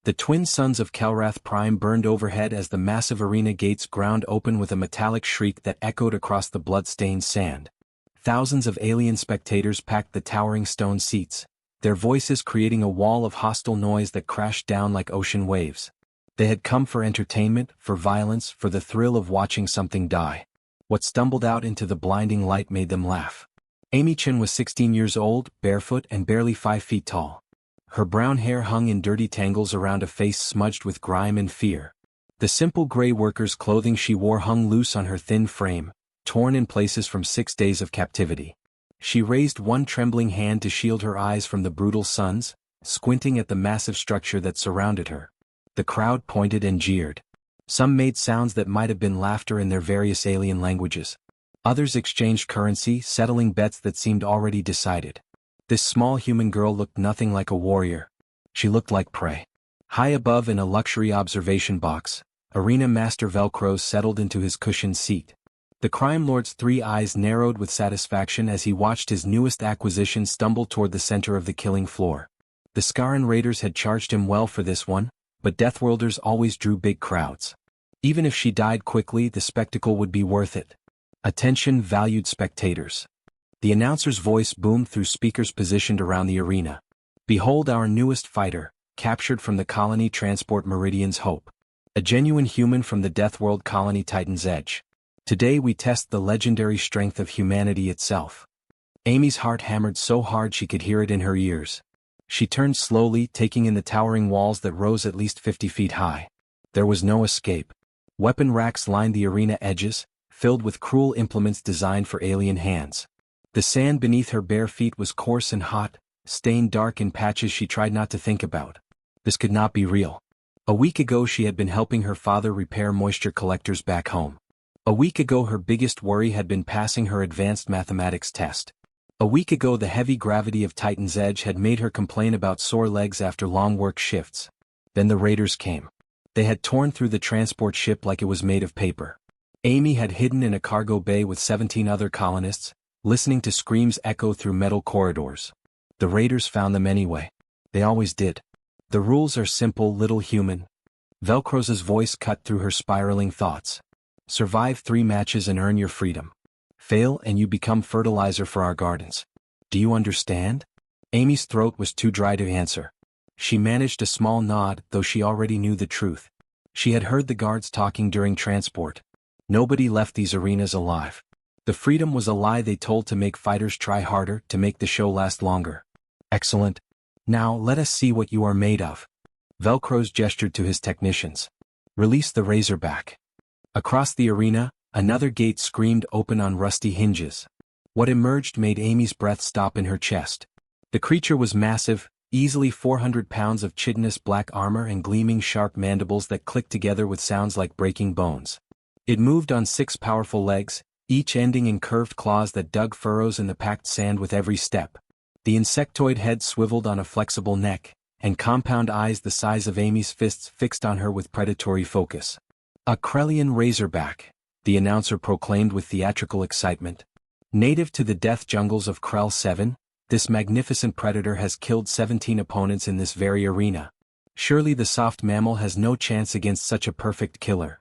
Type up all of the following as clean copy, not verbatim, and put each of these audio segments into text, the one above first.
The twin suns of Kelrath Prime burned overhead as the massive arena gates ground open with a metallic shriek that echoed across the blood-stained sand. Thousands of alien spectators packed the towering stone seats, their voices creating a wall of hostile noise that crashed down like ocean waves. They had come for entertainment, for violence, for the thrill of watching something die. What stumbled out into the blinding light made them laugh. Amy Chen was 16 years old, barefoot and barely 5 feet tall. Her brown hair hung in dirty tangles around a face smudged with grime and fear. The simple gray worker's clothing she wore hung loose on her thin frame, torn in places from 6 days of captivity. She raised one trembling hand to shield her eyes from the brutal suns, squinting at the massive structure that surrounded her. The crowd pointed and jeered. Some made sounds that might have been laughter in their various alien languages. Others exchanged currency, settling bets that seemed already decided. This small human girl looked nothing like a warrior. She looked like prey. High above in a luxury observation box, Arena Master Velcros settled into his cushioned seat. The crime lord's 3 eyes narrowed with satisfaction as he watched his newest acquisition stumble toward the center of the killing floor. The Scaran Raiders had charged him well for this one, but Deathworlders always drew big crowds. Even if she died quickly, the spectacle would be worth it. Attention, valued spectators. The announcer's voice boomed through speakers positioned around the arena. Behold our newest fighter, captured from the colony transport Meridian's Hope. A genuine human from the Deathworld colony Titan's Edge. Today we test the legendary strength of humanity itself. Amy's heart hammered so hard she could hear it in her ears. She turned slowly, taking in the towering walls that rose at least 50 feet high. There was no escape. Weapon racks lined the arena edges, filled with cruel implements designed for alien hands. The sand beneath her bare feet was coarse and hot, stained dark in patches she tried not to think about. This could not be real. A week ago she had been helping her father repair moisture collectors back home. A week ago her biggest worry had been passing her advanced mathematics test. A week ago the heavy gravity of Titan's Edge had made her complain about sore legs after long work shifts. Then the raiders came. They had torn through the transport ship like it was made of paper. Amy had hidden in a cargo bay with 17 other colonists, listening to screams echo through metal corridors. The raiders found them anyway. They always did. The rules are simple, little human. Velcros's voice cut through her spiraling thoughts. Survive 3 matches and earn your freedom. Fail and you become fertilizer for our gardens. Do you understand? Amy's throat was too dry to answer. She managed a small nod, though she already knew the truth. She had heard the guards talking during transport. Nobody left these arenas alive. The freedom was a lie they told to make fighters try harder, to make the show last longer. Excellent. Now let us see what you are made of. Velcros gestured to his technicians. Release the Razorback. Across the arena, another gate screamed open on rusty hinges. What emerged made Amy's breath stop in her chest. The creature was massive, easily 400 pounds of chitinous black armor and gleaming sharp mandibles that clicked together with sounds like breaking bones. It moved on 6 powerful legs, each ending in curved claws that dug furrows in the packed sand with every step. The insectoid head swiveled on a flexible neck, and compound eyes the size of Amy's fists fixed on her with predatory focus. A Krellian Razorback, the announcer proclaimed with theatrical excitement. Native to the death jungles of Krell 7, this magnificent predator has killed 17 opponents in this very arena. Surely the soft mammal has no chance against such a perfect killer.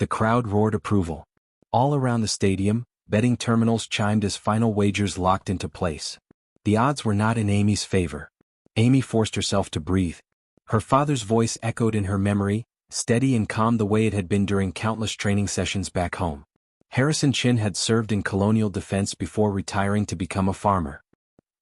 The crowd roared approval. All around the stadium, betting terminals chimed as final wagers locked into place. The odds were not in Amy's favor. Amy forced herself to breathe. Her father's voice echoed in her memory, steady and calm the way it had been during countless training sessions back home. Harrison Chin had served in colonial defense before retiring to become a farmer.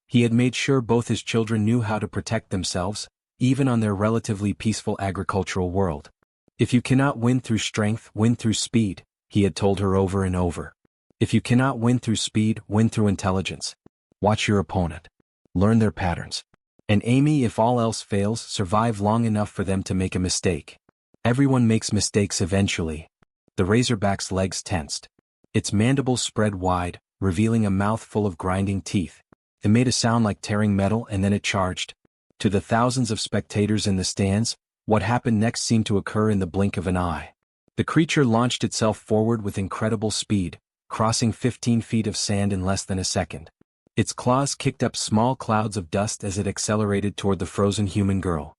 He had made sure both his children knew how to protect themselves, even on their relatively peaceful agricultural world. If you cannot win through strength, win through speed, he had told her over and over. If you cannot win through speed, win through intelligence. Watch your opponent. Learn their patterns. And Amy, if all else fails, survive long enough for them to make a mistake. Everyone makes mistakes eventually. The Razorback's legs tensed. Its mandibles spread wide, revealing a mouth full of grinding teeth. It made a sound like tearing metal and then it charged. To the thousands of spectators in the stands, what happened next seemed to occur in the blink of an eye. The creature launched itself forward with incredible speed, crossing 15 feet of sand in less than a second. Its claws kicked up small clouds of dust as it accelerated toward the frozen human girl.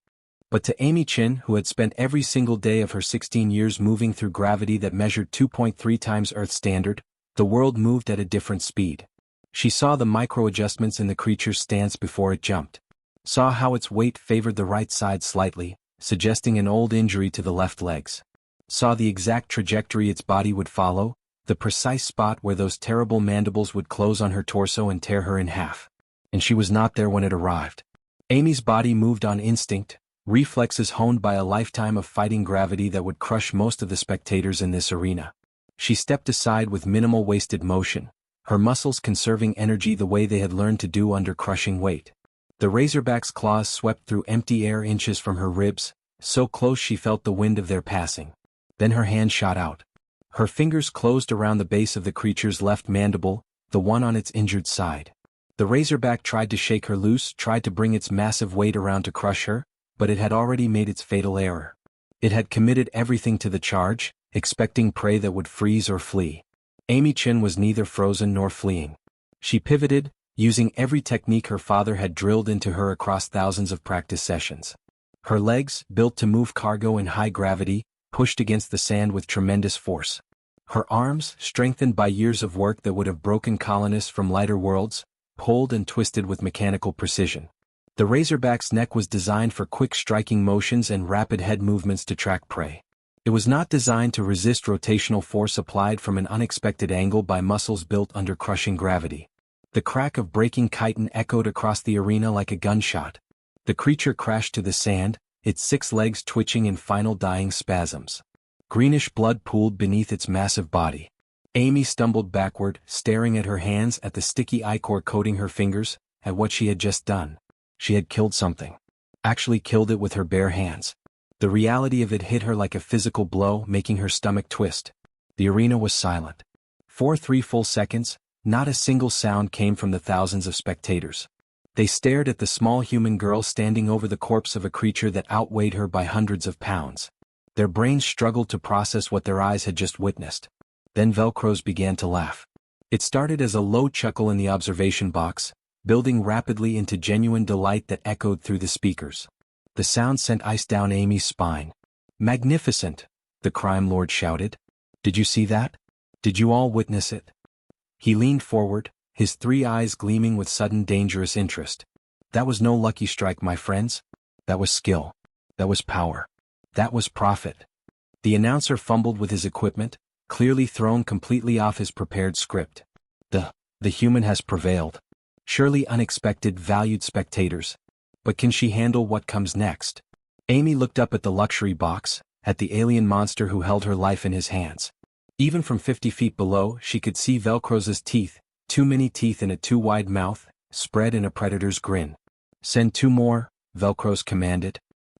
But to Amy Chin, who had spent every single day of her 16 years moving through gravity that measured 2.3 times Earth's standard, the world moved at a different speed. She saw the micro-adjustments in the creature's stance before it jumped. Saw how its weight favored the right side slightly, suggesting an old injury to the left legs. Saw the exact trajectory its body would follow, the precise spot where those terrible mandibles would close on her torso and tear her in half. And she was not there when it arrived. Amy's body moved on instinct, reflexes honed by a lifetime of fighting gravity that would crush most of the spectators in this arena. She stepped aside with minimal wasted motion, her muscles conserving energy the way they had learned to do under crushing weight. The razorback's claws swept through empty air inches from her ribs, so close she felt the wind of their passing. Then her hand shot out. Her fingers closed around the base of the creature's left mandible, the one on its injured side. The razorback tried to shake her loose, tried to bring its massive weight around to crush her, but it had already made its fatal error. It had committed everything to the charge, expecting prey that would freeze or flee. Amy Chin was neither frozen nor fleeing. She pivoted, using every technique her father had drilled into her across thousands of practice sessions. Her legs, built to move cargo in high gravity, pushed against the sand with tremendous force. Her arms, strengthened by years of work that would have broken colonists from lighter worlds, pulled and twisted with mechanical precision. The razorback's neck was designed for quick striking motions and rapid head movements to track prey. It was not designed to resist rotational force applied from an unexpected angle by muscles built under crushing gravity. The crack of breaking chitin echoed across the arena like a gunshot. The creature crashed to the sand, its 6 legs twitching in final dying spasms. Greenish blood pooled beneath its massive body. Amy stumbled backward, staring at her hands, at the sticky ichor coating her fingers, at what she had just done. She had killed something. Actually killed it with her bare hands. The reality of it hit her like a physical blow, making her stomach twist. The arena was silent. For 3 full seconds, not a single sound came from the thousands of spectators. They stared at the small human girl standing over the corpse of a creature that outweighed her by hundreds of pounds. Their brains struggled to process what their eyes had just witnessed. Then Velcros began to laugh. It started as a low chuckle in the observation box, building rapidly into genuine delight that echoed through the speakers. The sound sent ice down Amy's spine. "Magnificent!" the crime lord shouted. "Did you see that? Did you all witness it?" He leaned forward, his 3 eyes gleaming with sudden dangerous interest. "That was no lucky strike, my friends. That was skill. That was power. That was profit." The announcer fumbled with his equipment, clearly thrown completely off his prepared script. The human has prevailed. Surely unexpected, valued spectators. But can she handle what comes next? Amy looked up at the luxury box, at the alien monster who held her life in his hands. Even from 50 feet below, she could see Velcros' teeth, too many teeth in a too wide mouth, spread in a predator's grin. "Send 2 more, Velcros commanded.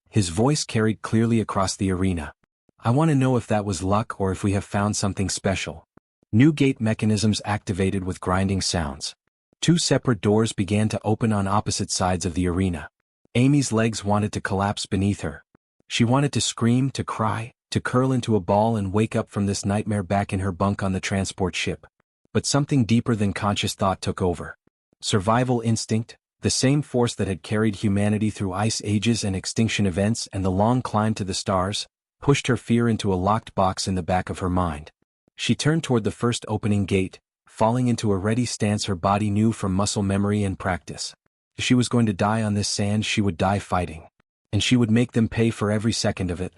His voice carried clearly across the arena. "I want to know if that was luck or if we have found something special." New gate mechanisms activated with grinding sounds. 2 separate doors began to open on opposite sides of the arena. Amy's legs wanted to collapse beneath her. She wanted to scream, to cry, to curl into a ball and wake up from this nightmare back in her bunk on the transport ship. But something deeper than conscious thought took over. Survival instinct, the same force that had carried humanity through ice ages and extinction events and the long climb to the stars, pushed her fear into a locked box in the back of her mind. She turned toward the first opening gate, falling into a ready stance her body knew from muscle memory and practice. If she was going to die on this sand, she would die fighting. And she would make them pay for every second of it.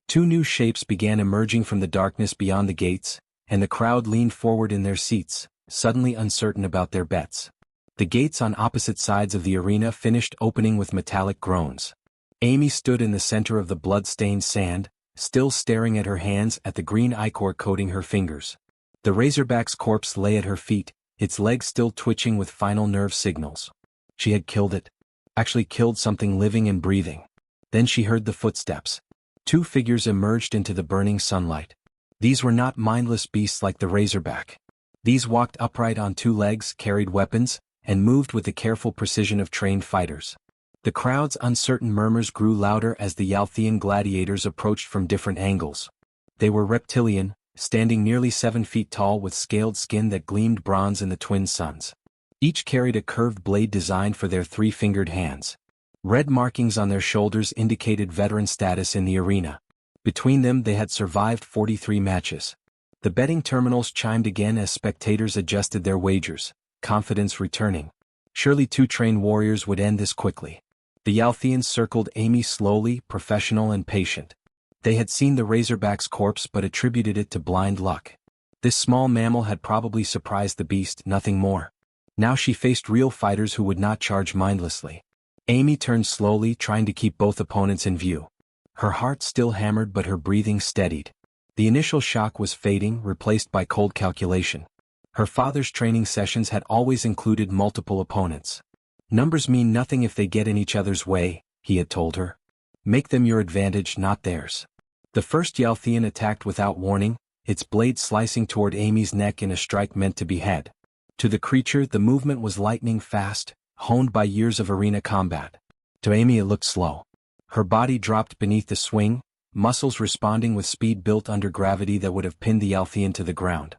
2 new shapes began emerging from the darkness beyond the gates, and the crowd leaned forward in their seats, suddenly uncertain about their bets. The gates on opposite sides of the arena finished opening with metallic groans. Amy stood in the center of the blood-stained sand, still staring at her hands, at the green ichor coating her fingers. The razorback's corpse lay at her feet, its legs still twitching with final nerve signals. She had killed it. Actually killed something living and breathing. Then she heard the footsteps. 2 figures emerged into the burning sunlight. These were not mindless beasts like the razorback. These walked upright on 2 legs, carried weapons, and moved with the careful precision of trained fighters. The crowd's uncertain murmurs grew louder as the Yalthean gladiators approached from different angles. They were reptilian, standing nearly 7 feet tall with scaled skin that gleamed bronze in the twin suns. Each carried a curved blade designed for their 3-fingered hands. Red markings on their shoulders indicated veteran status in the arena. Between them they had survived 43 matches. The betting terminals chimed again as spectators adjusted their wagers, confidence returning. Surely 2 trained warriors would end this quickly. The Yalthians circled Amy slowly, professional and patient. They had seen the Razorback's corpse but attributed it to blind luck. This small mammal had probably surprised the beast, nothing more. Now she faced real fighters who would not charge mindlessly. Amy turned slowly, trying to keep both opponents in view. Her heart still hammered but her breathing steadied. The initial shock was fading, replaced by cold calculation. Her father's training sessions had always included multiple opponents. Numbers mean nothing if they get in each other's way, he had told her. Make them your advantage, not theirs. The first Yalthian attacked without warning, its blade slicing toward Amy's neck in a strike meant to behead. To the creature, the movement was lightning fast, honed by years of arena combat. To Amy it looked slow. Her body dropped beneath the swing, muscles responding with speed built under gravity that would have pinned the Yalthian to the ground.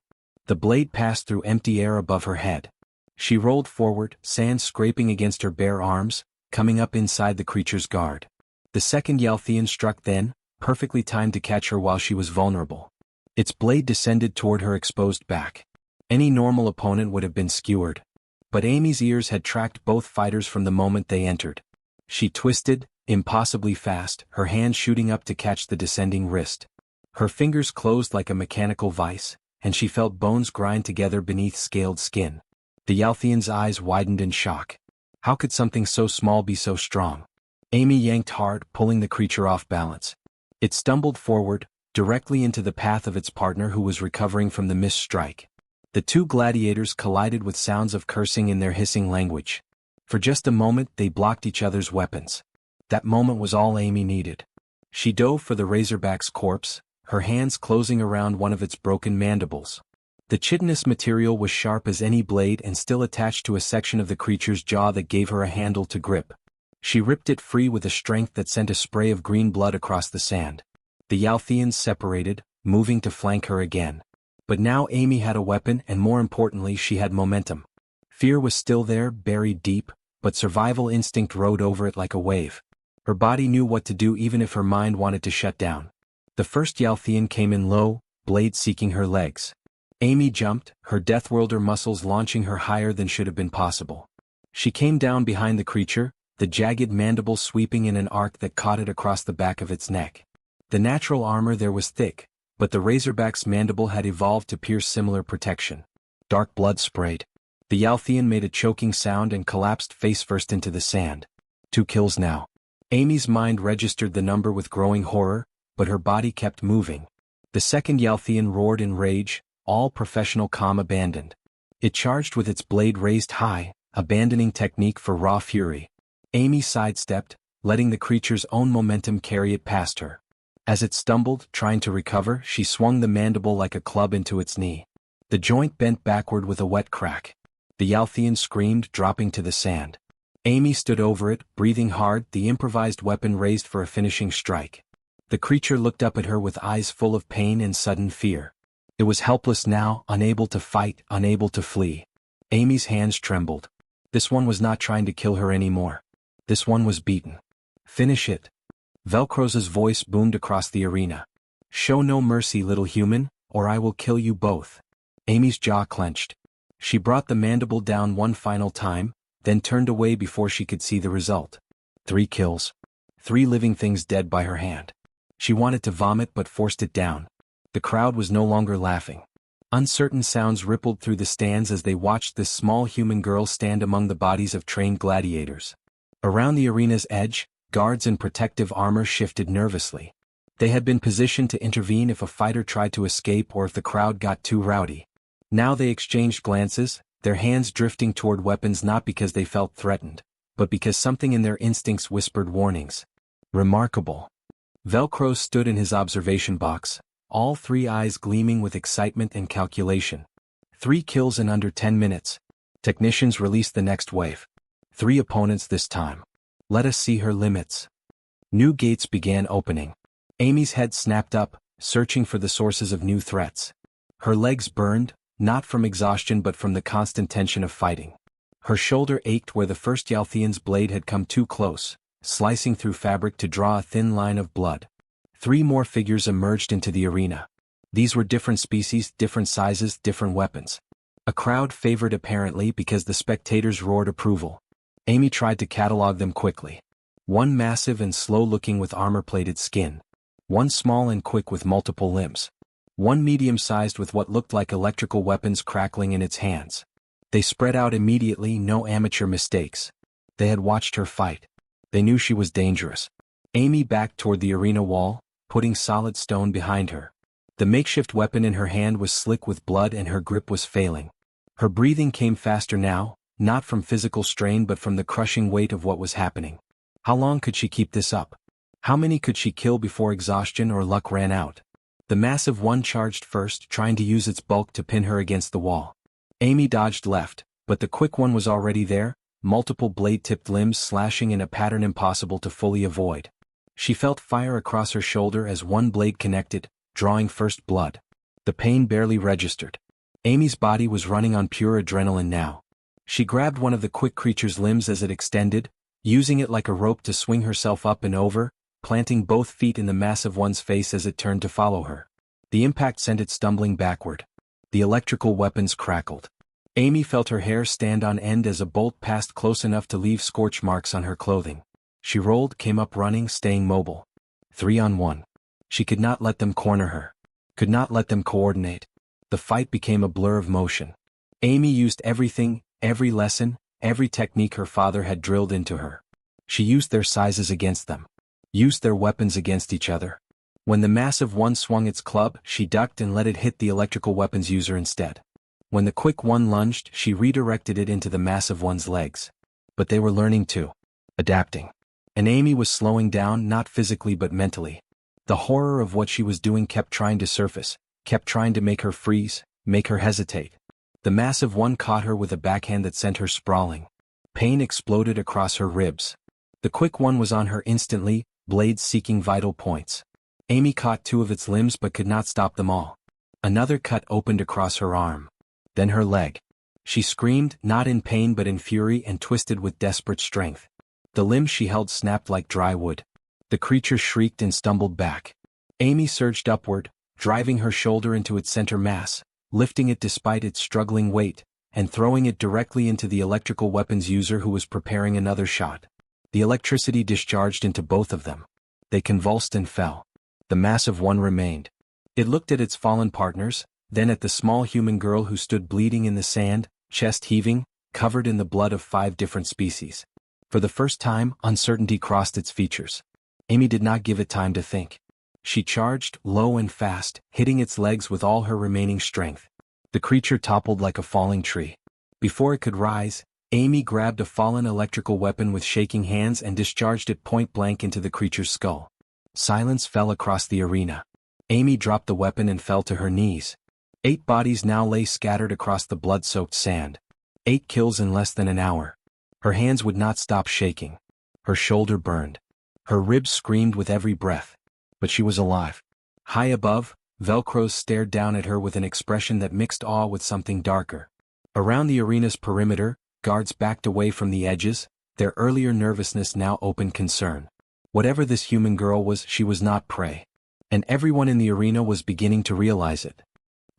The blade passed through empty air above her head. She rolled forward, sand scraping against her bare arms, coming up inside the creature's guard. The second Yalthian struck then, perfectly timed to catch her while she was vulnerable. Its blade descended toward her exposed back. Any normal opponent would have been skewered. But Amy's ears had tracked both fighters from the moment they entered. She twisted, impossibly fast, her hand shooting up to catch the descending wrist. Her fingers closed like a mechanical vice, and she felt bones grind together beneath scaled skin. The Yalthian's eyes widened in shock. How could something so small be so strong? Amy yanked hard, pulling the creature off balance. It stumbled forward, directly into the path of its partner who was recovering from the missed strike. The 2 gladiators collided with sounds of cursing in their hissing language. For just a moment they blocked each other's weapons. That moment was all Amy needed. She dove for the Razorback's corpse, her hands closing around one of its broken mandibles. The chitinous material was sharp as any blade and still attached to a section of the creature's jaw that gave her a handle to grip. She ripped it free with a strength that sent a spray of green blood across the sand. The Yalthians separated, moving to flank her again. But now Amy had a weapon and more importantly she had momentum. Fear was still there, buried deep, but survival instinct rode over it like a wave. Her body knew what to do even if her mind wanted to shut down. The first Yalthian came in low, blade seeking her legs. Amy jumped, her Deathworlder muscles launching her higher than should have been possible. She came down behind the creature, the jagged mandible sweeping in an arc that caught it across the back of its neck. The natural armor there was thick, but the Razorback's mandible had evolved to pierce similar protection. Dark blood sprayed. The Yalthian made a choking sound and collapsed face-first into the sand. 2 kills now. Amy's mind registered the number with growing horror, but her body kept moving. The second Yalthian roared in rage, all professional calm abandoned. It charged with its blade raised high, abandoning technique for raw fury. Amy sidestepped, letting the creature's own momentum carry it past her. As it stumbled, trying to recover, she swung the mandible like a club into its knee. The joint bent backward with a wet crack. The Yalthian screamed, dropping to the sand. Amy stood over it, breathing hard, the improvised weapon raised for a finishing strike. The creature looked up at her with eyes full of pain and sudden fear. It was helpless now, unable to fight, unable to flee. Amy's hands trembled. This one was not trying to kill her anymore. This one was beaten. Finish it. Velcro's voice boomed across the arena. Show no mercy, little human, or I will kill you both. Amy's jaw clenched. She brought the mandible down one final time, then turned away before she could see the result. 3 kills. 3 living things dead by her hand. She wanted to vomit but forced it down. The crowd was no longer laughing. Uncertain sounds rippled through the stands as they watched this small human girl stand among the bodies of trained gladiators. Around the arena's edge, guards in protective armor shifted nervously. They had been positioned to intervene if a fighter tried to escape or if the crowd got too rowdy. Now they exchanged glances, their hands drifting toward weapons not because they felt threatened, but because something in their instincts whispered warnings. Remarkable. Velcro stood in his observation box, all 3 eyes gleaming with excitement and calculation. 3 kills in under 10 minutes. Technicians released the next wave. 3 opponents this time. Let us see her limits. New gates began opening. Amy's head snapped up, searching for the sources of new threats. Her legs burned, not from exhaustion but from the constant tension of fighting. Her shoulder ached where the first Yalthian's blade had come too close, slicing through fabric to draw a thin line of blood. 3 more figures emerged into the arena. These were different species, different sizes, different weapons. A crowd favored apparently because the spectators roared approval. Amy tried to catalog them quickly. One massive and slow-looking with armor-plated skin. One small and quick with multiple limbs. One medium-sized with what looked like electrical weapons crackling in its hands. They spread out immediately, no amateur mistakes. They had watched her fight. They knew she was dangerous. Amy backed toward the arena wall, putting solid stone behind her. The makeshift weapon in her hand was slick with blood and her grip was failing. Her breathing came faster now, not from physical strain but from the crushing weight of what was happening. How long could she keep this up? How many could she kill before exhaustion or luck ran out? The massive one charged first, trying to use its bulk to pin her against the wall. Amy dodged left, but the quick one was already there, multiple blade-tipped limbs slashing in a pattern impossible to fully avoid. She felt fire across her shoulder as one blade connected, drawing first blood. The pain barely registered. Amy's body was running on pure adrenaline now. She grabbed one of the quick creature's limbs as it extended, using it like a rope to swing herself up and over, planting both feet in the massive one's face as it turned to follow her. The impact sent it stumbling backward. The electrical weapons crackled. Amy felt her hair stand on end as a bolt passed close enough to leave scorch marks on her clothing. She rolled, came up running, staying mobile. 3 on 1. She could not let them corner her. Could not let them coordinate. The fight became a blur of motion. Amy used everything, every lesson, every technique her father had drilled into her. She used their sizes against them. Used their weapons against each other. When the massive one swung its club, she ducked and let it hit the electrical weapons user instead. When the quick one lunged, she redirected it into the massive one's legs. But they were learning too. Adapting. And Amy was slowing down, not physically but mentally. The horror of what she was doing kept trying to surface, kept trying to make her freeze, make her hesitate. The massive one caught her with a backhand that sent her sprawling. Pain exploded across her ribs. The quick one was on her instantly, blades seeking vital points. Amy caught 2 of its limbs but could not stop them all. Another cut opened across her arm. Then her leg. She screamed, not in pain but in fury, and twisted with desperate strength. The limb she held snapped like dry wood. The creature shrieked and stumbled back. Amy surged upward, driving her shoulder into its center mass, lifting it despite its struggling weight, and throwing it directly into the electrical weapons user who was preparing another shot. The electricity discharged into both of them. They convulsed and fell. The massive one remained. It looked at its fallen partners, then at the small human girl who stood bleeding in the sand, chest heaving, covered in the blood of 5 different species. For the first time, uncertainty crossed its features. Amy did not give it time to think. She charged, low and fast, hitting its legs with all her remaining strength. The creature toppled like a falling tree. Before it could rise, Amy grabbed a fallen electrical weapon with shaking hands and discharged it point-blank into the creature's skull. Silence fell across the arena. Amy dropped the weapon and fell to her knees. 8 bodies now lay scattered across the blood-soaked sand. 8 kills in less than an hour. Her hands would not stop shaking. Her shoulder burned. Her ribs screamed with every breath. But she was alive. High above, Velcros stared down at her with an expression that mixed awe with something darker. Around the arena's perimeter, guards backed away from the edges, their earlier nervousness now open concern. Whatever this human girl was, she was not prey. And everyone in the arena was beginning to realize it.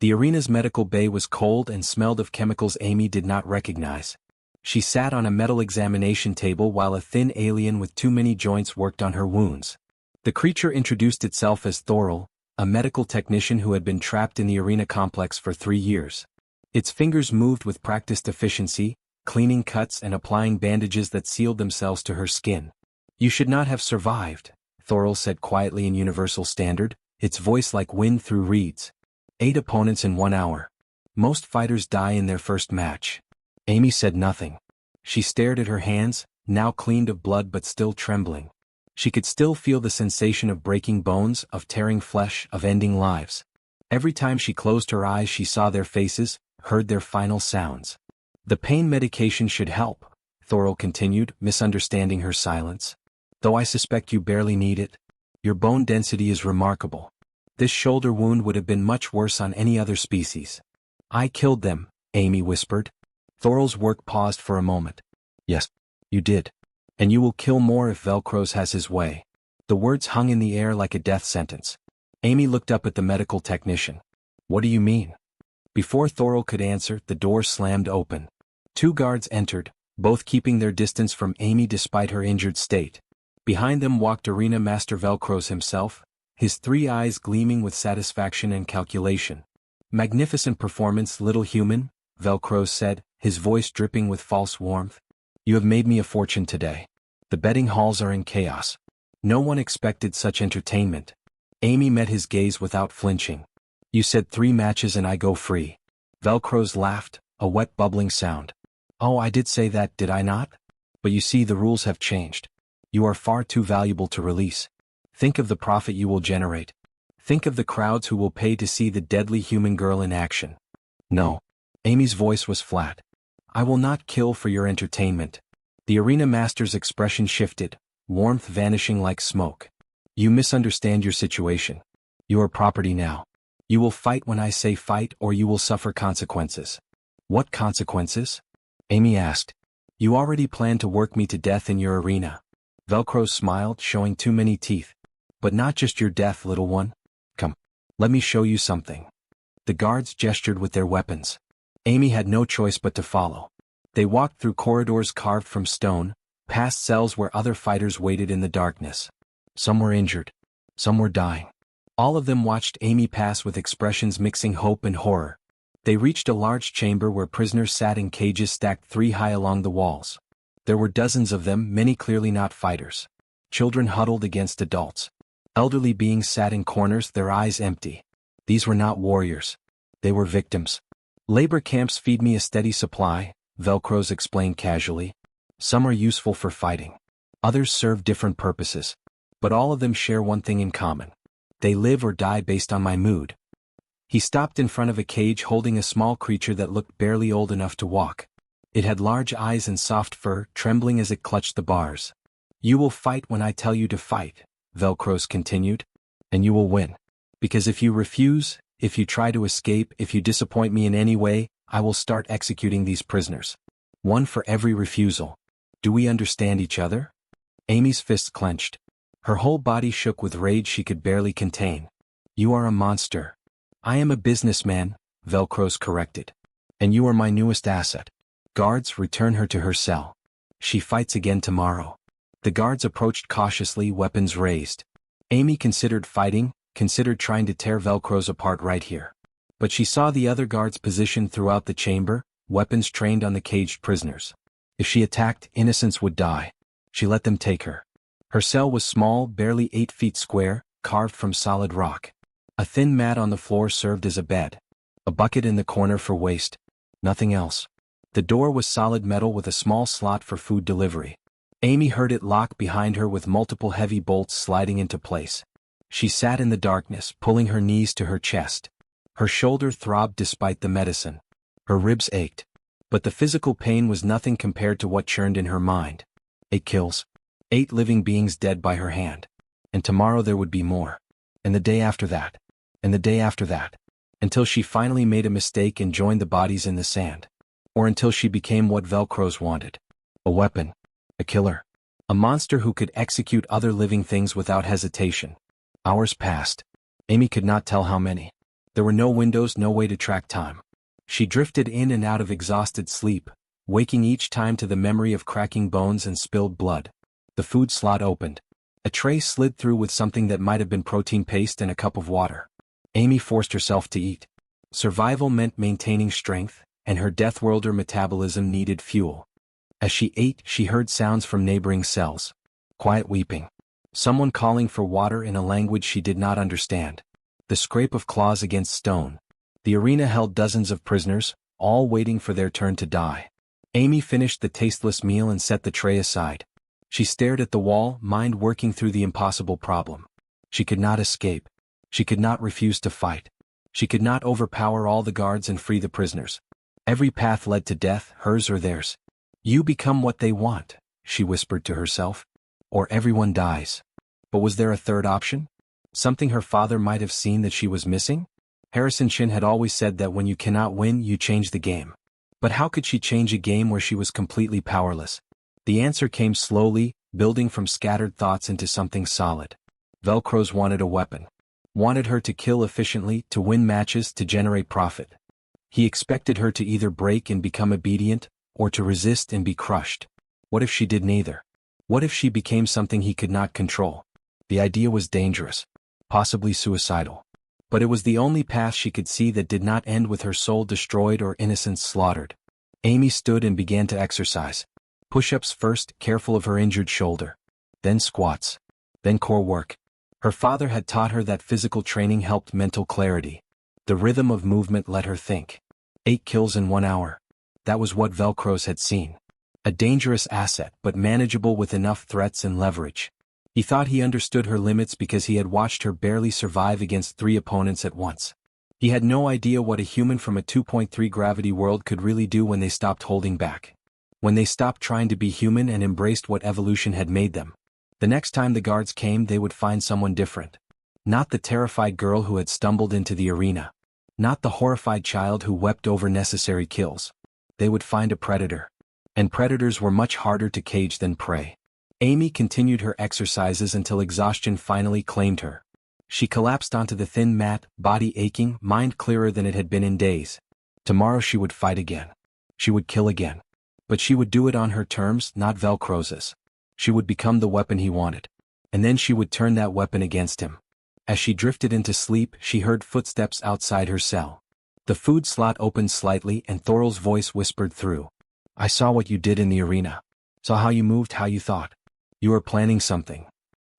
The arena's medical bay was cold and smelled of chemicals Amy did not recognize. She sat on a metal examination table while a thin alien with too many joints worked on her wounds. The creature introduced itself as Thorol, a medical technician who had been trapped in the arena complex for 3 years. Its fingers moved with practiced efficiency, cleaning cuts and applying bandages that sealed themselves to her skin. "You should not have survived," Thorol said quietly in Universal Standard, its voice like wind through reeds. 8 opponents in 1 hour. Most fighters die in their first match. Amy said nothing. She stared at her hands, now cleaned of blood but still trembling. She could still feel the sensation of breaking bones, of tearing flesh, of ending lives. Every time she closed her eyes she saw their faces, heard their final sounds. "The pain medication should help," Thorol continued, misunderstanding her silence. "Though I suspect you barely need it. Your bone density is remarkable. This shoulder wound would have been much worse on any other species." "I killed them," Amy whispered. Thorol's work paused for a moment. "Yes, you did. And you will kill more if Velcros has his way. The words hung in the air like a death sentence. Amy looked up at the medical technician. What do you mean? Before Thorol could answer, the door slammed open. 2 guards entered, both keeping their distance from Amy despite her injured state. Behind them walked Arena Master Velcros himself, his 3 eyes gleaming with satisfaction and calculation. Magnificent performance, little human, Velcros said, his voice dripping with false warmth. You have made me a fortune today. The betting halls are in chaos. No one expected such entertainment. Amy met his gaze without flinching. You said 3 matches and I go free. Velcros laughed, a wet bubbling sound. Oh, I did say that, did I not? But you see, the rules have changed. You are far too valuable to release. Think of the profit you will generate. Think of the crowds who will pay to see the deadly human girl in action. No. Amy's voice was flat. I will not kill for your entertainment. The arena master's expression shifted, warmth vanishing like smoke. You misunderstand your situation. You are property now. You will fight when I say fight, or you will suffer consequences. What consequences? Amy asked. You already plan to work me to death in your arena. Velcro smiled, showing too many teeth. But not just your death, little one. Come. Let me show you something. The guards gestured with their weapons. Amy had no choice but to follow. They walked through corridors carved from stone, past cells where other fighters waited in the darkness. Some were injured. Some were dying. All of them watched Amy pass with expressions mixing hope and horror. They reached a large chamber where prisoners sat in cages stacked 3 high along the walls. There were dozens of them, many clearly not fighters. Children huddled against adults. Elderly beings sat in corners, their eyes empty. These were not warriors. They were victims. Labor camps feed me a steady supply, Velcros explained casually. Some are useful for fighting. Others serve different purposes. But all of them share one thing in common. They live or die based on my mood. He stopped in front of a cage holding a small creature that looked barely old enough to walk. It had large eyes and soft fur, trembling as it clutched the bars. You will fight when I tell you to fight, Velcros continued. And you will win. Because if you refuse, if you try to escape, if you disappoint me in any way, I will start executing these prisoners. 1 for every refusal. Do we understand each other? Amy's fists clenched. Her whole body shook with rage she could barely contain. You are a monster. I am a businessman, Velcros corrected. And you are my newest asset. Guards, return her to her cell. She fights again tomorrow. The guards approached cautiously, weapons raised. Amy considered fighting, considered trying to tear Velcros apart right here. But she saw the other guards positioned throughout the chamber, weapons trained on the caged prisoners. If she attacked, innocents would die. She let them take her. Her cell was small, barely 8 feet square, carved from solid rock. A thin mat on the floor served as a bed. A bucket in the corner for waste. Nothing else. The door was solid metal with a small slot for food delivery. Amy heard it lock behind her with multiple heavy bolts sliding into place. She sat in the darkness, pulling her knees to her chest. Her shoulder throbbed despite the medicine. Her ribs ached. But the physical pain was nothing compared to what churned in her mind. 8 kills. 8 living beings dead by her hand. And tomorrow there would be more. And the day after that. And the day after that. Until she finally made a mistake and joined the bodies in the sand. Or until she became what Velcros wanted. A weapon. A killer. A monster who could execute other living things without hesitation. Hours passed. Amy could not tell how many. There were no windows, no way to track time. She drifted in and out of exhausted sleep, waking each time to the memory of cracking bones and spilled blood. The food slot opened. A tray slid through with something that might have been protein paste and a cup of water. Amy forced herself to eat. Survival meant maintaining strength, and her Deathworlder metabolism needed fuel. As she ate, she heard sounds from neighboring cells. Quiet weeping. Someone calling for water in a language she did not understand. The scrape of claws against stone. The arena held dozens of prisoners, all waiting for their turn to die. Amy finished the tasteless meal and set the tray aside. She stared at the wall, mind working through the impossible problem. She could not escape. She could not refuse to fight. She could not overpower all the guards and free the prisoners. Every path led to death, hers or theirs. You become what they want, she whispered to herself. Or everyone dies. But was there a third option? Something her father might have seen that she was missing? Harrison Shin had always said that when you cannot win, you change the game. But how could she change a game where she was completely powerless? The answer came slowly, building from scattered thoughts into something solid. Velcros wanted a weapon. Wanted her to kill efficiently, to win matches, to generate profit. He expected her to either break and become obedient, or to resist and be crushed. What if she did neither? What if she became something he could not control? The idea was dangerous. Possibly suicidal. But it was the only path she could see that did not end with her soul destroyed or innocence slaughtered. Amy stood and began to exercise. Push-ups first, careful of her injured shoulder. Then squats. Then core work. Her father had taught her that physical training helped mental clarity. The rhythm of movement let her think. 8 kills in 1 hour. That was what Velcros had seen. A dangerous asset, but manageable with enough threats and leverage. He thought he understood her limits because he had watched her barely survive against 3 opponents at once. He had no idea what a human from a 2.3 gravity world could really do when they stopped holding back. When they stopped trying to be human and embraced what evolution had made them. The next time the guards came, they would find someone different. Not the terrified girl who had stumbled into the arena. Not the horrified child who wept over necessary kills. They would find a predator. And predators were much harder to cage than prey. Amy continued her exercises until exhaustion finally claimed her. She collapsed onto the thin mat, body aching, mind clearer than it had been in days. Tomorrow she would fight again. She would kill again. But she would do it on her terms, not Velcros's. She would become the weapon he wanted. And then she would turn that weapon against him. As she drifted into sleep, she heard footsteps outside her cell. The food slot opened slightly and Thoral's voice whispered through. I saw what you did in the arena. Saw how you moved, how you thought. You are planning something.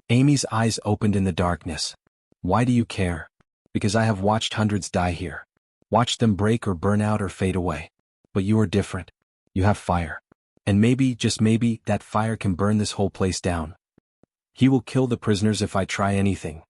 Amy's eyes opened in the darkness. Why do you care? Because I have watched hundreds die here. Watched them break or burn out or fade away. But you are different. You have fire. And maybe, just maybe, that fire can burn this whole place down. He will kill the prisoners if I try anything.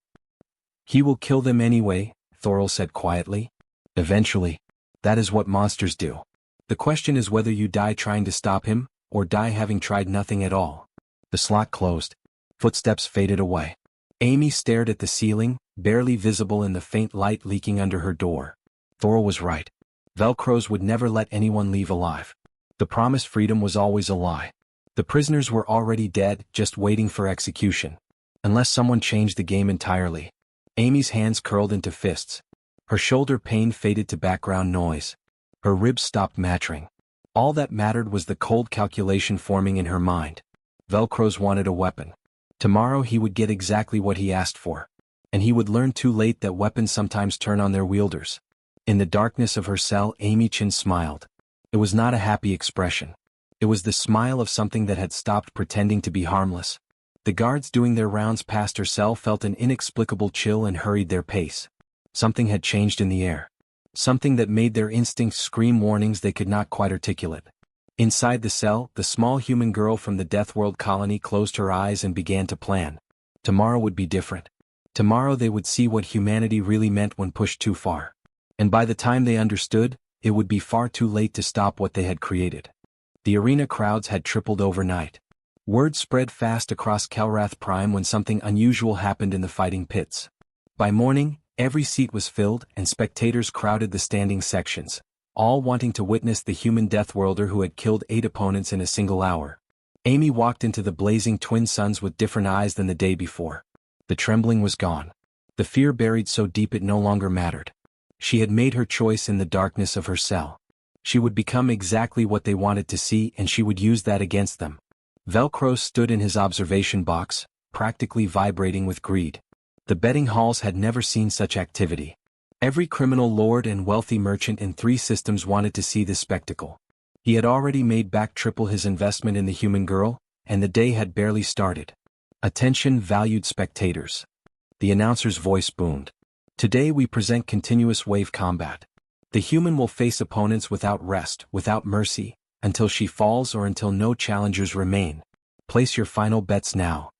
He will kill them anyway, Thoral said quietly. Eventually. That is what monsters do. The question is whether you die trying to stop him, or die having tried nothing at all. The slot closed. Footsteps faded away. Amy stared at the ceiling, barely visible in the faint light leaking under her door. Thoral was right. Velcros would never let anyone leave alive. The promised freedom was always a lie. The prisoners were already dead, just waiting for execution. Unless someone changed the game entirely. Amy's hands curled into fists. Her shoulder pain faded to background noise. Her ribs stopped mattering. All that mattered was the cold calculation forming in her mind. Velcros wanted a weapon. Tomorrow he would get exactly what he asked for. And he would learn too late that weapons sometimes turn on their wielders. In the darkness of her cell, Amy Chin smiled. It was not a happy expression. It was the smile of something that had stopped pretending to be harmless. The guards doing their rounds past her cell felt an inexplicable chill and hurried their pace. Something had changed in the air. Something that made their instincts scream warnings they could not quite articulate. Inside the cell, the small human girl from the Deathworld colony closed her eyes and began to plan. Tomorrow would be different. Tomorrow they would see what humanity really meant when pushed too far. And by the time they understood, it would be far too late to stop what they had created. The arena crowds had tripled overnight. Word spread fast across Kelrath Prime when something unusual happened in the fighting pits. By morning, every seat was filled and spectators crowded the standing sections, all wanting to witness the human Deathworlder who had killed 8 opponents in a single hour. Amy walked into the blazing twin suns with different eyes than the day before. The trembling was gone. The fear buried so deep it no longer mattered. She had made her choice in the darkness of her cell. She would become exactly what they wanted to see and she would use that against them. Velcros stood in his observation box, practically vibrating with greed. The betting halls had never seen such activity. Every criminal lord and wealthy merchant in 3 systems wanted to see this spectacle. He had already made back triple his investment in the human girl, and the day had barely started. Attention, valued spectators. The announcer's voice boomed. Today we present continuous wave combat. The human will face opponents without rest, without mercy, until she falls or until no challengers remain. Place your final bets now.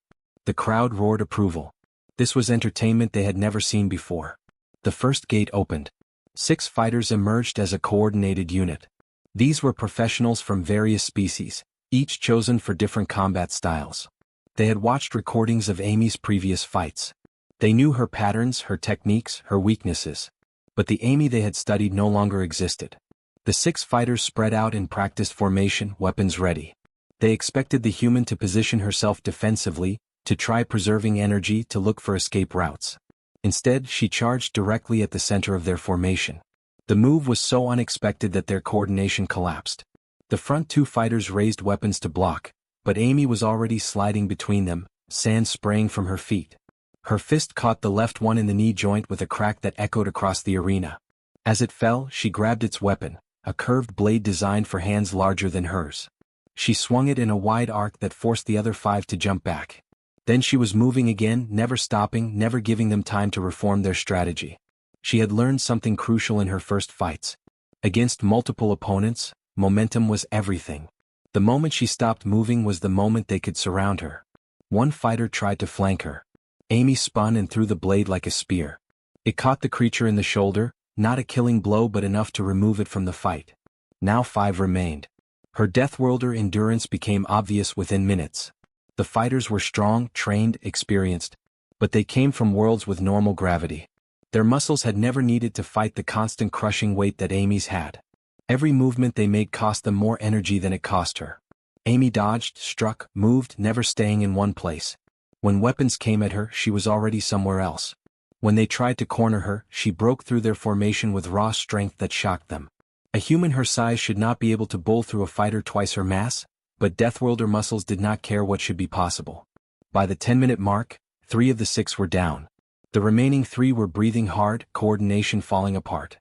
The crowd roared approval. This was entertainment they had never seen before. The first gate opened. 6 fighters emerged as a coordinated unit. These were professionals from various species, each chosen for different combat styles. They had watched recordings of Amy's previous fights. They knew her patterns, her techniques, her weaknesses. But the Amy they had studied no longer existed. The 6 fighters spread out in practiced formation, weapons ready. They expected the human to position herself defensively, to try preserving energy to look for escape routes. Instead, she charged directly at the center of their formation. The move was so unexpected that their coordination collapsed. The front two fighters raised weapons to block, but Amy was already sliding between them, sand spraying from her feet. Her fist caught the left one in the knee joint with a crack that echoed across the arena. As it fell, she grabbed its weapon, a curved blade designed for hands larger than hers. She swung it in a wide arc that forced the other 5 to jump back. Then she was moving again, never stopping, never giving them time to reform their strategy. She had learned something crucial in her first fights. Against multiple opponents, momentum was everything. The moment she stopped moving was the moment they could surround her. One fighter tried to flank her. Amy spun and threw the blade like a spear. It caught the creature in the shoulder, not a killing blow but enough to remove it from the fight. Now 5 remained. Her Deathworlder endurance became obvious within minutes. The fighters were strong, trained, experienced, but they came from worlds with normal gravity. Their muscles had never needed to fight the constant crushing weight that Amy's had. Every movement they made cost them more energy than it cost her. Amy dodged, struck, moved, never staying in one place. When weapons came at her, she was already somewhere else. When they tried to corner her, she broke through their formation with raw strength that shocked them. A human her size should not be able to bowl through a fighter twice her mass, but Deathworlder muscles did not care what should be possible. By the 10-minute mark, 3 of the 6 were down. The remaining 3 were breathing hard, coordination falling apart.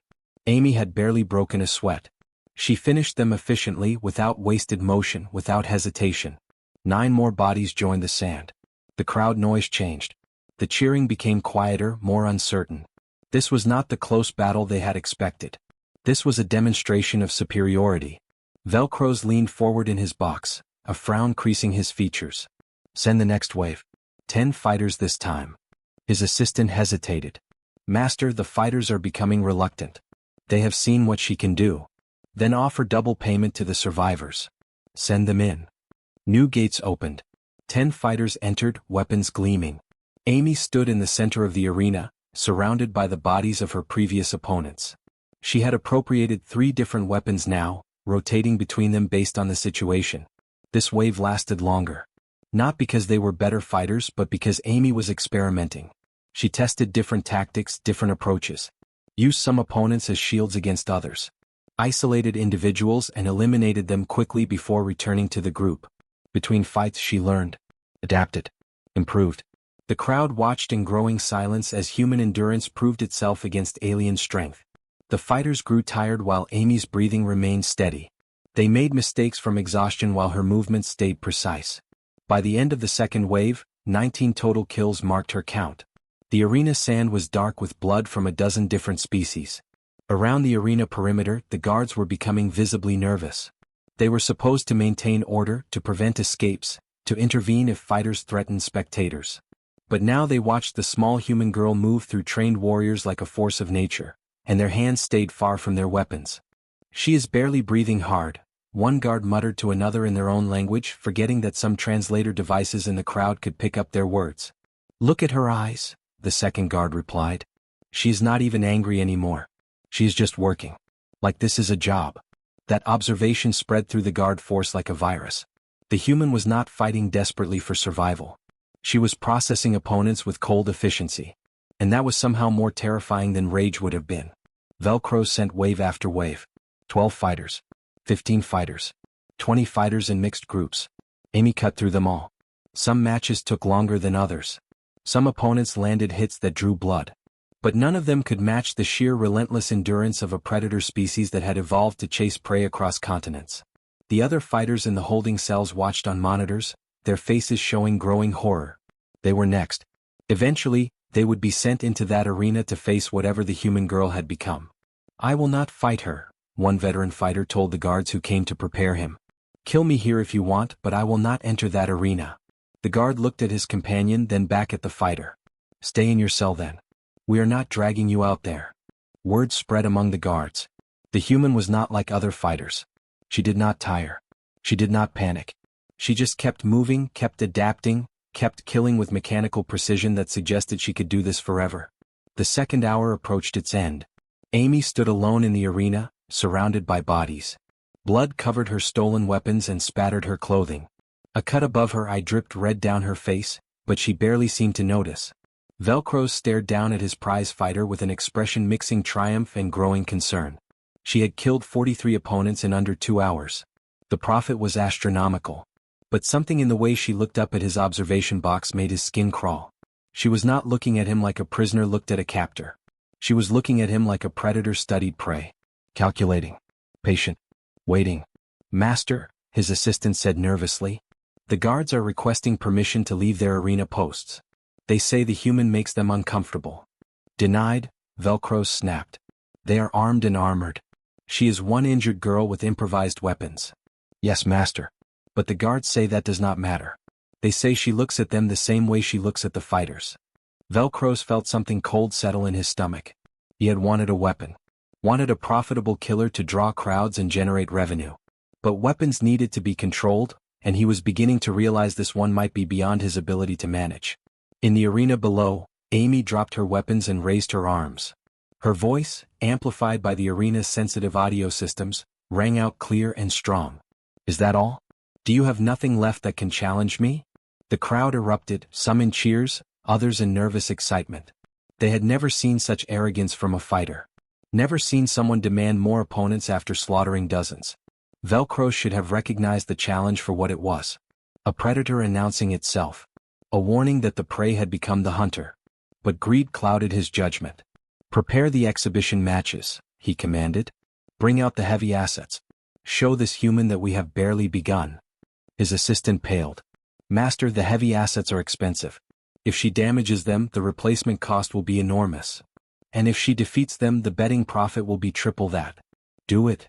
Amy had barely broken a sweat. She finished them efficiently, without wasted motion, without hesitation. 9 more bodies joined the sand. The crowd noise changed. The cheering became quieter, more uncertain. This was not the close battle they had expected. This was a demonstration of superiority. Velcros leaned forward in his box, a frown creasing his features. Send the next wave. 10 fighters this time. His assistant hesitated. Master, the fighters are becoming reluctant. They have seen what she can do. Then offer double payment to the survivors. Send them in. New gates opened. 10 fighters entered, weapons gleaming. Amy stood in the center of the arena, surrounded by the bodies of her previous opponents. She had appropriated 3 different weapons now, rotating between them based on the situation. This wave lasted longer. Not because they were better fighters but because Amy was experimenting. She tested different tactics, different approaches. Used some opponents as shields against others. Isolated individuals and eliminated them quickly before returning to the group. Between fights she learned, adapted, improved. The crowd watched in growing silence as human endurance proved itself against alien strength. The fighters grew tired while Amy's breathing remained steady. They made mistakes from exhaustion while her movements stayed precise. By the end of the second wave, 19 total kills marked her count. The arena sand was dark with blood from a dozen different species. Around the arena perimeter, the guards were becoming visibly nervous. They were supposed to maintain order, to prevent escapes, to intervene if fighters threatened spectators. But now they watched the small human girl move through trained warriors like a force of nature, and their hands stayed far from their weapons. She is barely breathing hard, one guard muttered to another in their own language, forgetting that some translator devices in the crowd could pick up their words. Look at her eyes, the second guard replied. She is not even angry anymore. She is just working. Like this is a job. That observation spread through the guard force like a virus. The human was not fighting desperately for survival. She was processing opponents with cold efficiency. And that was somehow more terrifying than rage would have been. Velcro sent wave after wave. 12 fighters. 15 fighters. 20 fighters in mixed groups. Amy cut through them all. Some matches took longer than others. Some opponents landed hits that drew blood. But none of them could match the sheer relentless endurance of a predator species that had evolved to chase prey across continents. The other fighters in the holding cells watched on monitors, their faces showing growing horror. They were next. Eventually, they would be sent into that arena to face whatever the human girl had become. I will not fight her, one veteran fighter told the guards who came to prepare him. Kill me here if you want, but I will not enter that arena. The guard looked at his companion, then back at the fighter. Stay in your cell then. We are not dragging you out there. Word spread among the guards. The human was not like other fighters. She did not tire. She did not panic. She just kept moving, kept adapting, kept killing with mechanical precision that suggested she could do this forever. The second hour approached its end. Amy stood alone in the arena, surrounded by bodies. Blood covered her stolen weapons and spattered her clothing. A cut above her eye dripped red down her face, but she barely seemed to notice. Velcro stared down at his prize fighter with an expression mixing triumph and growing concern. She had killed 43 opponents in under 2 hours. The profit was astronomical. But something in the way she looked up at his observation box made his skin crawl. She was not looking at him like a prisoner looked at a captor. She was looking at him like a predator studied prey. Calculating. Patient. Waiting. Master, his assistant said nervously. The guards are requesting permission to leave their arena posts. They say the human makes them uncomfortable. Denied, Velcro snapped. They are armed and armored. She is one injured girl with improvised weapons. Yes, master. But the guards say that does not matter. They say she looks at them the same way she looks at the fighters. Velcro felt something cold settle in his stomach. He had wanted a weapon. Wanted a profitable killer to draw crowds and generate revenue. But weapons needed to be controlled, and he was beginning to realize this one might be beyond his ability to manage. In the arena below, Amy dropped her weapons and raised her arms. Her voice, amplified by the arena's sensitive audio systems, rang out clear and strong. Is that all? Do you have nothing left that can challenge me? The crowd erupted, some in cheers, others in nervous excitement. They had never seen such arrogance from a fighter. Never seen someone demand more opponents after slaughtering dozens. Velcro should have recognized the challenge for what it was. A predator announcing itself. A warning that the prey had become the hunter. But greed clouded his judgment. Prepare the exhibition matches, he commanded. Bring out the heavy assets. Show this human that we have barely begun. His assistant paled. Master, the heavy assets are expensive. If she damages them, the replacement cost will be enormous. And if she defeats them, the betting profit will be triple that. Do it.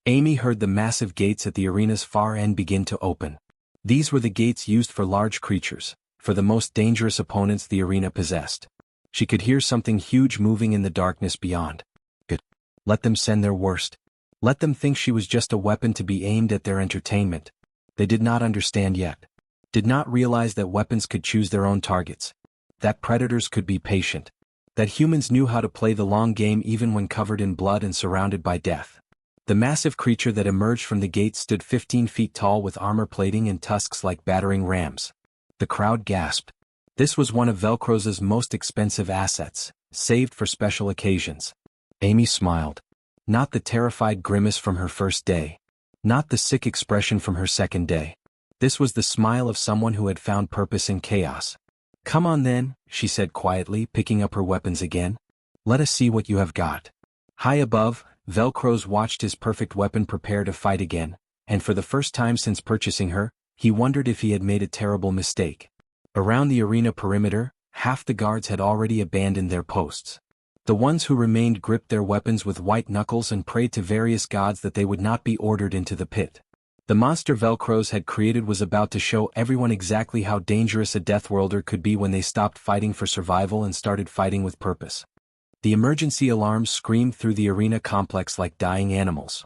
Amy heard the massive gates at the arena's far end begin to open. These were the gates used for large creatures, for the most dangerous opponents the arena possessed. She could hear something huge moving in the darkness beyond. Good. Let them send their worst. Let them think she was just a weapon to be aimed at their entertainment. They did not understand yet. Did not realize that weapons could choose their own targets. That predators could be patient. That humans knew how to play the long game even when covered in blood and surrounded by death. The massive creature that emerged from the gate stood 15 feet tall with armor plating and tusks like battering rams. The crowd gasped. This was one of Velcro's most expensive assets, saved for special occasions. Amy smiled. Not the terrified grimace from her first day. Not the sick expression from her second day. This was the smile of someone who had found purpose in chaos. Come on then, she said quietly, picking up her weapons again. Let us see what you have got. High above, Velcro watched his perfect weapon prepare to fight again, and for the first time since purchasing her, he wondered if he had made a terrible mistake. Around the arena perimeter, half the guards had already abandoned their posts. The ones who remained gripped their weapons with white knuckles and prayed to various gods that they would not be ordered into the pit. The monster Velcro had created was about to show everyone exactly how dangerous a Deathworlder could be when they stopped fighting for survival and started fighting with purpose. The emergency alarms screamed through the arena complex like dying animals.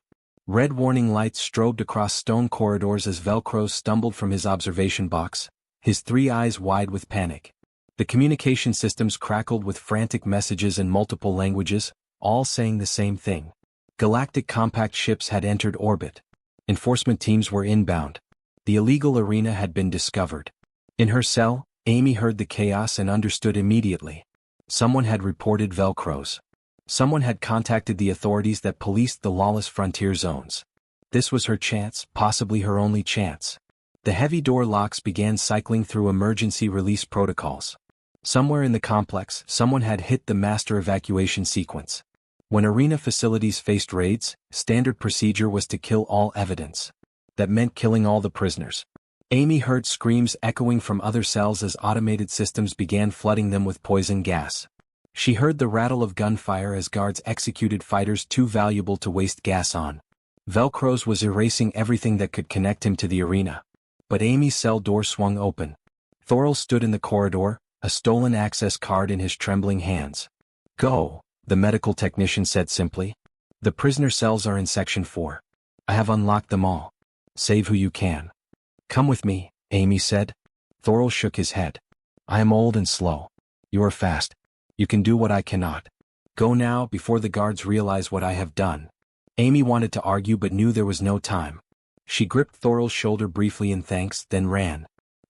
Red warning lights strobed across stone corridors as Velcro stumbled from his observation box, his 3 eyes wide with panic. The communication systems crackled with frantic messages in multiple languages, all saying the same thing. Galactic compact ships had entered orbit. Enforcement teams were inbound. The illegal arena had been discovered. In her cell, Amy heard the chaos and understood immediately. Someone had reported Velcro's. Someone had contacted the authorities that policed the lawless frontier zones. This was her chance, possibly her only chance. The heavy door locks began cycling through emergency release protocols. Somewhere in the complex, someone had hit the master evacuation sequence. When arena facilities faced raids, standard procedure was to kill all evidence. That meant killing all the prisoners. Amy heard screams echoing from other cells as automated systems began flooding them with poison gas. She heard the rattle of gunfire as guards executed fighters too valuable to waste gas on. Velcro was erasing everything that could connect him to the arena. But Amy's cell door swung open. Thorl stood in the corridor, a stolen access card in his trembling hands. Go, the medical technician said simply. The prisoner cells are in Section 4. I have unlocked them all. Save who you can. Come with me, Amy said. Thorl shook his head. I am old and slow. You are fast. You can do what I cannot. Go now before the guards realize what I have done. Amy wanted to argue but knew there was no time. She gripped Thorol's shoulder briefly in thanks, then ran.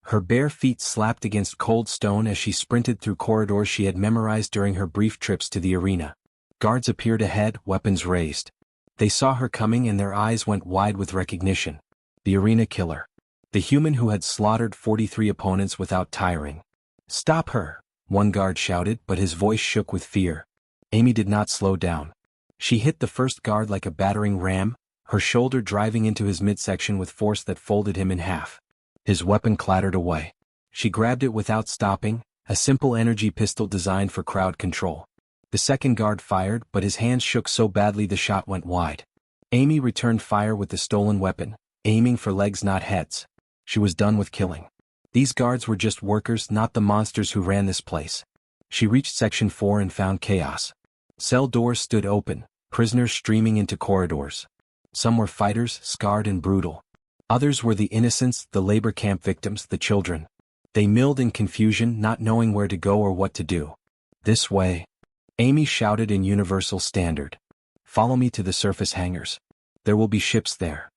Her bare feet slapped against cold stone as she sprinted through corridors she had memorized during her brief trips to the arena. Guards appeared ahead, weapons raised. They saw her coming and their eyes went wide with recognition. The arena killer. The human who had slaughtered 43 opponents without tiring. "Stop her!" one guard shouted, but his voice shook with fear. Amy did not slow down. She hit the first guard like a battering ram, her shoulder driving into his midsection with force that folded him in half. His weapon clattered away. She grabbed it without stopping, a simple energy pistol designed for crowd control. The second guard fired, but his hands shook so badly the shot went wide. Amy returned fire with the stolen weapon, aiming for legs not heads. She was done with killing. These guards were just workers, not the monsters who ran this place. She reached Section 4 and found chaos. Cell doors stood open, prisoners streaming into corridors. Some were fighters, scarred and brutal. Others were the innocents, the labor camp victims, the children. They milled in confusion, not knowing where to go or what to do. "This way," Amy shouted in universal standard. "Follow me to the surface hangars. There will be ships there."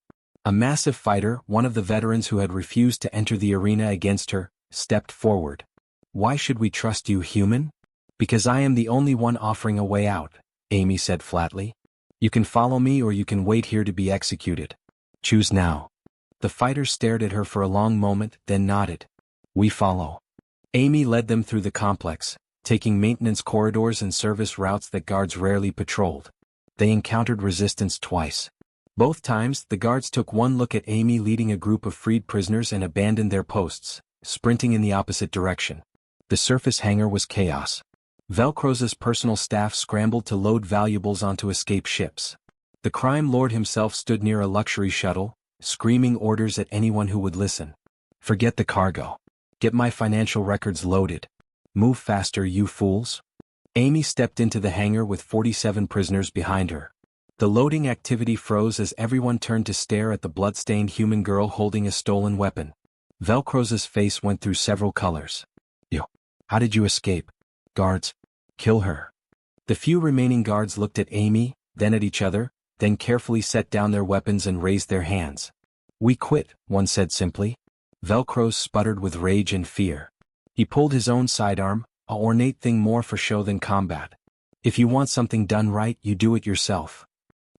A massive fighter, one of the veterans who had refused to enter the arena against her, stepped forward. "Why should we trust you, human?" "Because I am the only one offering a way out," Amy said flatly. "You can follow me or you can wait here to be executed. Choose now." The fighter stared at her for a long moment, then nodded. "We follow." Amy led them through the complex, taking maintenance corridors and service routes that guards rarely patrolled. They encountered resistance twice. Both times, the guards took one look at Amy leading a group of freed prisoners and abandoned their posts, sprinting in the opposite direction. The surface hangar was chaos. Velcro's personal staff scrambled to load valuables onto escape ships. The crime lord himself stood near a luxury shuttle, screaming orders at anyone who would listen. "Forget the cargo. Get my financial records loaded. Move faster, you fools." Amy stepped into the hangar with 47 prisoners behind her. The loading activity froze as everyone turned to stare at the blood-stained human girl holding a stolen weapon. Velcro's face went through several colors. "You. How did you escape? Guards. Kill her." The few remaining guards looked at Amy, then at each other, then carefully set down their weapons and raised their hands. "We quit," one said simply. Velcro sputtered with rage and fear. He pulled his own sidearm, a ornate thing more for show than combat. "If you want something done right, you do it yourself."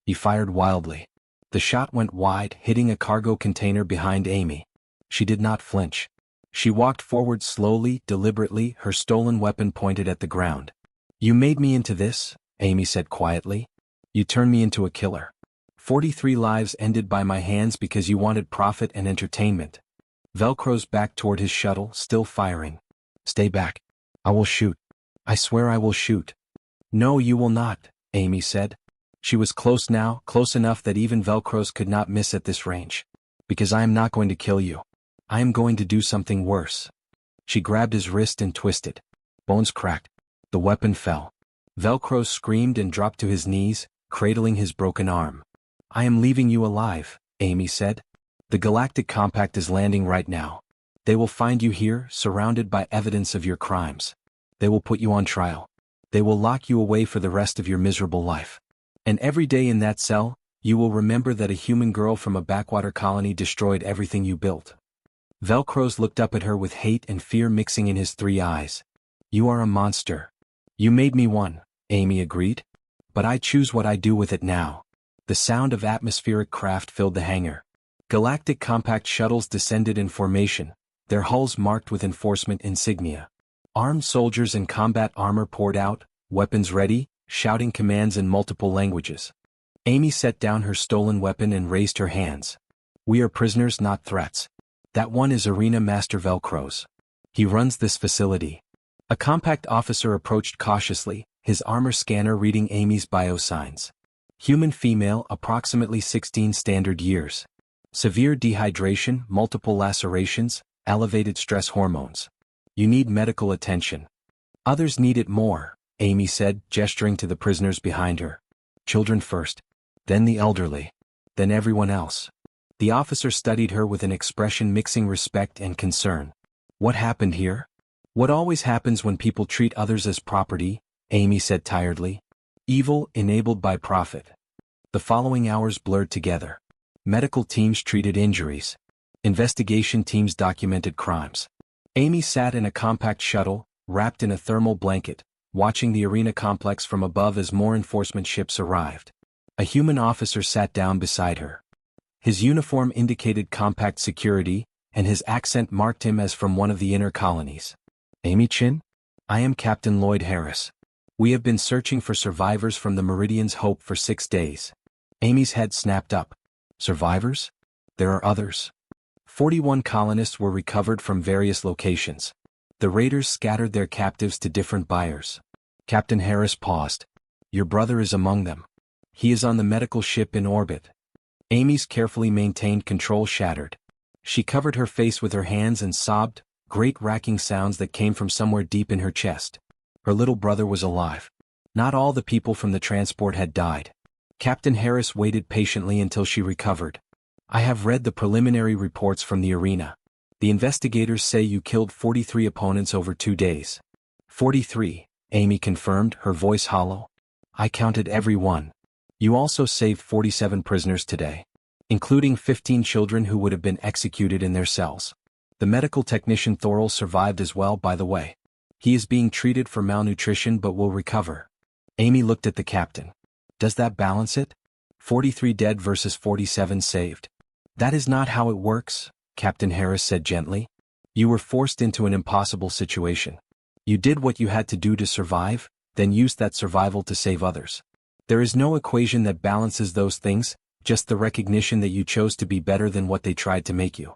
He fired wildly. The shot went wide, hitting a cargo container behind Amy. She did not flinch. She walked forward slowly, deliberately, her stolen weapon pointed at the ground. "You made me into this," Amy said quietly. "You turned me into a killer. 43 lives ended by my hands because you wanted profit and entertainment." Velcro's back toward his shuttle, still firing. "Stay back. I will shoot. I swear I will shoot." "No, you will not," Amy said. She was close now, close enough that even Velcro's could not miss at this range. "Because I am not going to kill you. I am going to do something worse." She grabbed his wrist and twisted. Bones cracked. The weapon fell. Velcro screamed and dropped to his knees, cradling his broken arm. "I am leaving you alive," Amy said. "The Galactic Compact is landing right now. They will find you here, surrounded by evidence of your crimes. They will put you on trial. They will lock you away for the rest of your miserable life. And every day in that cell, you will remember that a human girl from a backwater colony destroyed everything you built." Velcro's looked up at her with hate and fear mixing in his 3 eyes. "You are a monster." "You made me one," Amy agreed. "But I choose what I do with it now." The sound of atmospheric craft filled the hangar. Galactic Compact shuttles descended in formation, their hulls marked with enforcement insignia. Armed soldiers in combat armor poured out, weapons ready, shouting commands in multiple languages. Amy set down her stolen weapon and raised her hands. "We are prisoners, not threats. That one is Arena Master Velcro's. He runs this facility." A Compact officer approached cautiously, his armor scanner reading Amy's biosigns. Human female, approximately 16 standard years. Severe dehydration, multiple lacerations, elevated stress hormones. "You need medical attention." "Others need it more," Amy said, gesturing to the prisoners behind her. "Children first. Then the elderly. Then everyone else." The officer studied her with an expression mixing respect and concern. "What happened here?" "What always happens when people treat others as property," Amy said tiredly. "Evil enabled by profit." The following hours blurred together. Medical teams treated injuries. Investigation teams documented crimes. Amy sat in a compact shuttle, wrapped in a thermal blanket, watching the arena complex from above as more enforcement ships arrived. A human officer sat down beside her. His uniform indicated compact security, and his accent marked him as from one of the inner colonies. Amy Chin? I am Captain Lloyd Harris. We have been searching for survivors from the Meridian's Hope for 6 days. Amy's head snapped up. Survivors? There are others. 41 colonists were recovered from various locations. The raiders scattered their captives to different buyers. Captain Harris paused. Your brother is among them. He is on the medical ship in orbit. Amy's carefully maintained control shattered. She covered her face with her hands and sobbed, great racking sounds that came from somewhere deep in her chest. Her little brother was alive. Not all the people from the transport had died. Captain Harris waited patiently until she recovered. I have read the preliminary reports from the arena. The investigators say you killed 43 opponents over 2 days. 43, Amy confirmed, her voice hollow. I counted every one. You also saved 47 prisoners today, including 15 children who would have been executed in their cells. The medical technician Thorol survived as well, by the way. He is being treated for malnutrition but will recover. Amy looked at the captain. Does that balance it? 43 dead versus 47 saved. That is not how it works, Captain Harris said gently. You were forced into an impossible situation. You did what you had to do to survive, then used that survival to save others. There is no equation that balances those things, just the recognition that you chose to be better than what they tried to make you.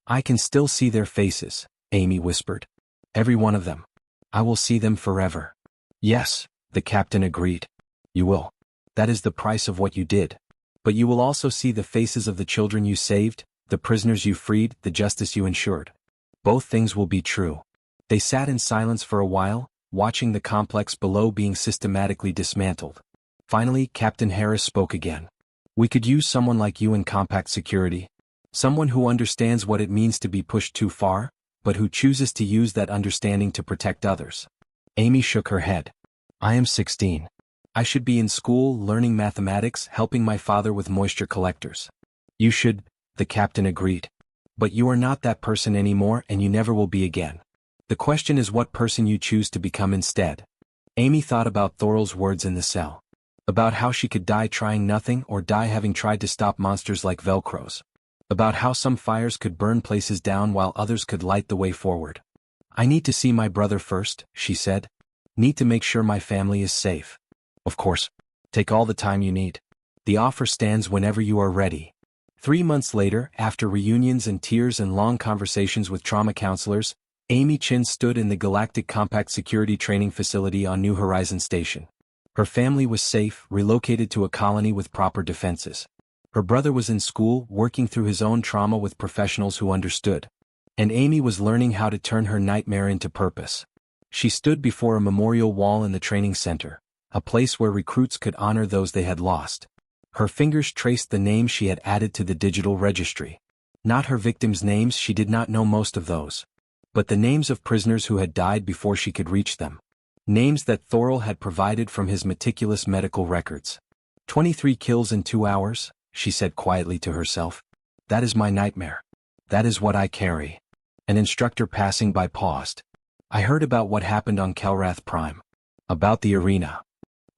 I can still see their faces, Amy whispered. Every one of them. I will see them forever. Yes, the captain agreed. You will. That is the price of what you did. But you will also see the faces of the children you saved, the prisoners you freed, the justice you ensured. Both things will be true. They sat in silence for a while, watching the complex below being systematically dismantled. Finally, Captain Harris spoke again. We could use someone like you in compact security. Someone who understands what it means to be pushed too far, but who chooses to use that understanding to protect others. Amy shook her head. I am 16. I should be in school learning mathematics, helping my father with moisture collectors. You should, the captain agreed. But you are not that person anymore and you never will be again. The question is what person you choose to become instead. Amy thought about Thorol's words in the cell. About how she could die trying nothing or die having tried to stop monsters like Velcros. About how some fires could burn places down while others could light the way forward. I need to see my brother first, she said. Need to make sure my family is safe. Of course. Take all the time you need. The offer stands whenever you are ready. 3 months later, after reunions and tears and long conversations with trauma counselors, Amy Chin stood in the Galactic Compact Security Training Facility on New Horizon Station. Her family was safe, relocated to a colony with proper defenses. Her brother was in school, working through his own trauma with professionals who understood. And Amy was learning how to turn her nightmare into purpose. She stood before a memorial wall in the training center, a place where recruits could honor those they had lost. Her fingers traced the names she had added to the digital registry. Not her victims' names, she did not know most of those. But the names of prisoners who had died before she could reach them. Names that Thorol had provided from his meticulous medical records. 23 kills in 2 hours, she said quietly to herself. That is my nightmare. That is what I carry. An instructor passing by paused. I heard about what happened on Kelrath Prime. About the arena.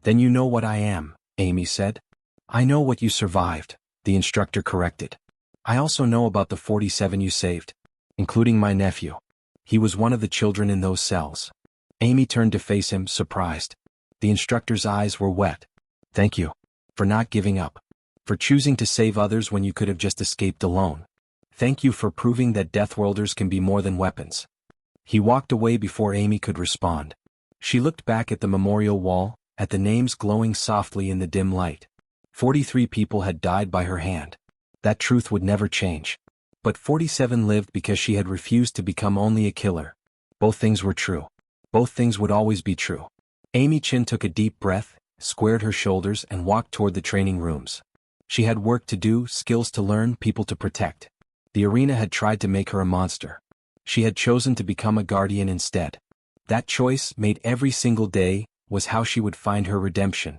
Then you know what I am, Amy said. I know what you survived, the instructor corrected. I also know about the 47 you saved, including my nephew. He was one of the children in those cells. Amy turned to face him, surprised. The instructor's eyes were wet. Thank you. For not giving up. For choosing to save others when you could have just escaped alone. Thank you for proving that Deathworlders can be more than weapons. He walked away before Amy could respond. She looked back at the memorial wall, at the names glowing softly in the dim light. 43 people had died by her hand. That truth would never change. But 47 lived because she had refused to become only a killer. Both things were true. Both things would always be true. Amy Chin took a deep breath, squared her shoulders and walked toward the training rooms. She had work to do, skills to learn, people to protect. The arena had tried to make her a monster. She had chosen to become a guardian instead. That choice, made every single day, was how she would find her redemption.